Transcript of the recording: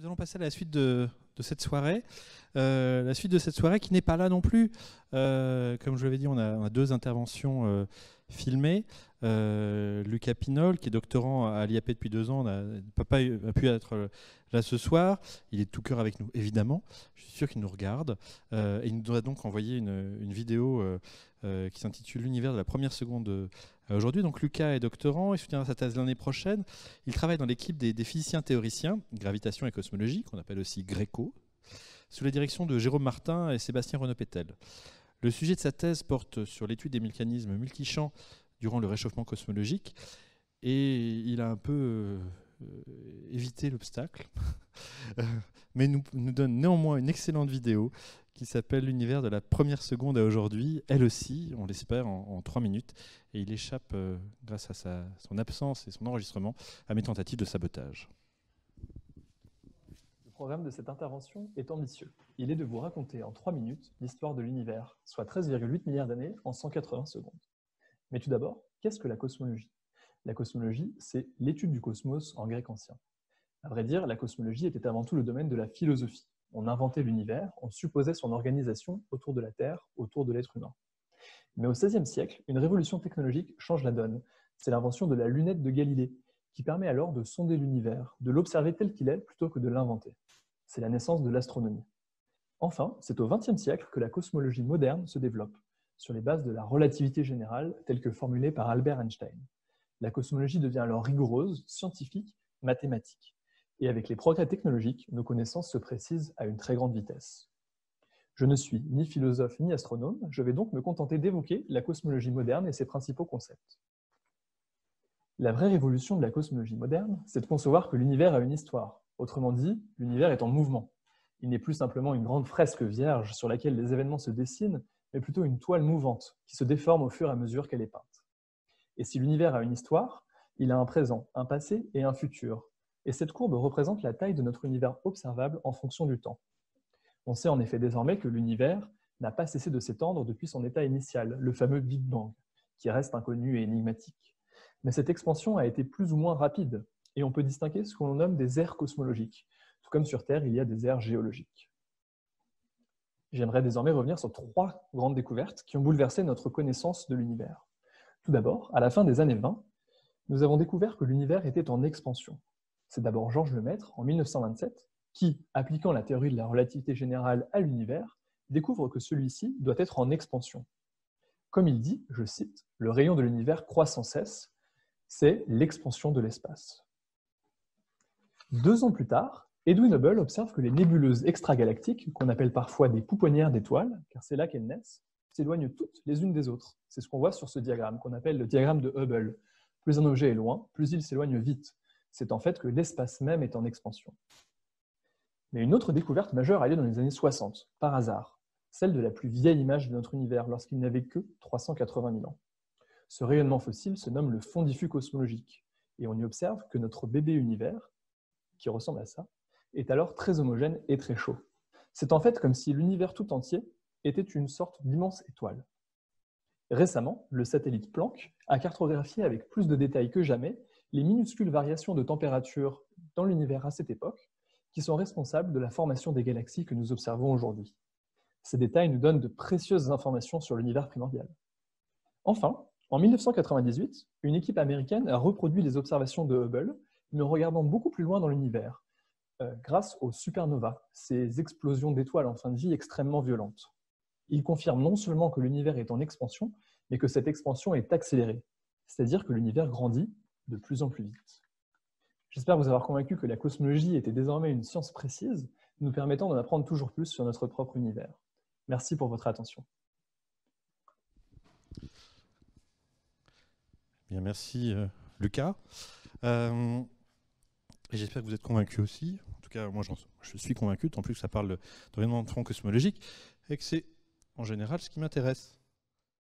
Nous allons passer à la suite de cette soirée. La suite de cette soirée qui n'est pas là non plus. Comme je l'avais dit, on a deux interventions filmées. Lucas Pinol, qui est doctorant à l'IAP depuis 2 ans, n'a pas pu être là ce soir. Il est de tout cœur avec nous, évidemment. Je suis sûr qu'il nous regarde. Et il nous a donc envoyé une vidéo qui s'intitule L'univers de la première seconde aujourd'hui. Donc Lucas est doctorant, il soutiendra sa thèse l'année prochaine. Il travaille dans l'équipe des physiciens théoriciens, gravitation et cosmologie, qu'on appelle aussi GRECO, sous la direction de Jérôme Martin et Sébastien Renaud-Pétel. Le sujet de sa thèse porte sur l'étude des mécanismes multichamps durant le réchauffement cosmologique, et il a un peu évité l'obstacle, mais nous donne néanmoins une excellente vidéo qui s'appelle L'univers de la première seconde à aujourd'hui, elle aussi, on l'espère, en 3 minutes, et il échappe, grâce à son absence et son enregistrement, à mes tentatives de sabotage. Le programme de cette intervention est ambitieux. Il est de vous raconter en 3 minutes l'histoire de l'univers, soit 13,8 milliards d'années en 180 secondes. Mais tout d'abord, qu'est-ce que la cosmologie? La cosmologie, c'est l'étude du cosmos en grec ancien. À vrai dire, la cosmologie était avant tout le domaine de la philosophie. On inventait l'univers, on supposait son organisation autour de la Terre, autour de l'être humain. Mais au XVIe siècle, une révolution technologique change la donne. C'est l'invention de la lunette de Galilée, qui permet alors de sonder l'univers, de l'observer tel qu'il est plutôt que de l'inventer. C'est la naissance de l'astronomie. Enfin, c'est au XXe siècle que la cosmologie moderne se développe, sur les bases de la relativité générale telle que formulée par Albert Einstein. La cosmologie devient alors rigoureuse, scientifique, mathématique. Et avec les progrès technologiques, nos connaissances se précisent à une très grande vitesse. Je ne suis ni philosophe ni astronome, je vais donc me contenter d'évoquer la cosmologie moderne et ses principaux concepts. La vraie révolution de la cosmologie moderne, c'est de concevoir que l'univers a une histoire. Autrement dit, l'univers est en mouvement. Il n'est plus simplement une grande fresque vierge sur laquelle les événements se dessinent, mais plutôt une toile mouvante qui se déforme au fur et à mesure qu'elle est peinte. Et si l'univers a une histoire, il a un présent, un passé et un futur. Et cette courbe représente la taille de notre univers observable en fonction du temps. On sait en effet désormais que l'univers n'a pas cessé de s'étendre depuis son état initial, le fameux Big Bang, qui reste inconnu et énigmatique. Mais cette expansion a été plus ou moins rapide, et on peut distinguer ce qu'on nomme des ères cosmologiques. Tout comme sur Terre, il y a des ères géologiques. J'aimerais désormais revenir sur 3 grandes découvertes qui ont bouleversé notre connaissance de l'univers. Tout d'abord, à la fin des années 20, nous avons découvert que l'univers était en expansion. C'est d'abord Georges Lemaître, en 1927, qui, appliquant la théorie de la relativité générale à l'univers, découvre que celui-ci doit être en expansion. Comme il dit, je cite, « Le rayon de l'univers croît sans cesse, c'est l'expansion de l'espace. » 2 ans plus tard, Edwin Hubble observe que les nébuleuses extragalactiques, qu'on appelle parfois des pouponnières d'étoiles, car c'est là qu'elles naissent, s'éloignent toutes les unes des autres. C'est ce qu'on voit sur ce diagramme, qu'on appelle le diagramme de Hubble. Plus un objet est loin, plus il s'éloigne vite. C'est en fait que l'espace même est en expansion. Mais une autre découverte majeure a lieu dans les années 60, par hasard, celle de la plus vieille image de notre univers, lorsqu'il n'avait que 380 000 ans. Ce rayonnement fossile se nomme le fond diffus cosmologique, et on y observe que notre bébé univers, qui ressemble à ça, est alors très homogène et très chaud. C'est en fait comme si l'univers tout entier était une sorte d'immense étoile. Récemment, le satellite Planck a cartographié avec plus de détails que jamais les minuscules variations de température dans l'univers à cette époque, qui sont responsables de la formation des galaxies que nous observons aujourd'hui. Ces détails nous donnent de précieuses informations sur l'univers primordial. Enfin, en 1998, une équipe américaine a reproduit les observations de Hubble, mais en regardant beaucoup plus loin dans l'univers, grâce aux supernovas, ces explosions d'étoiles en fin de vie extrêmement violentes. Il confirme non seulement que l'univers est en expansion, mais que cette expansion est accélérée, c'est-à-dire que l'univers grandit de plus en plus vite. J'espère vous avoir convaincu que la cosmologie était désormais une science précise, nous permettant d'en apprendre toujours plus sur notre propre univers. Merci pour votre attention. Bien, merci Lucas. Et j'espère que vous êtes convaincus aussi. En tout cas, moi je suis convaincu, tant plus que ça parle d'orientement cosmologique, et que c'est en général ce qui m'intéresse.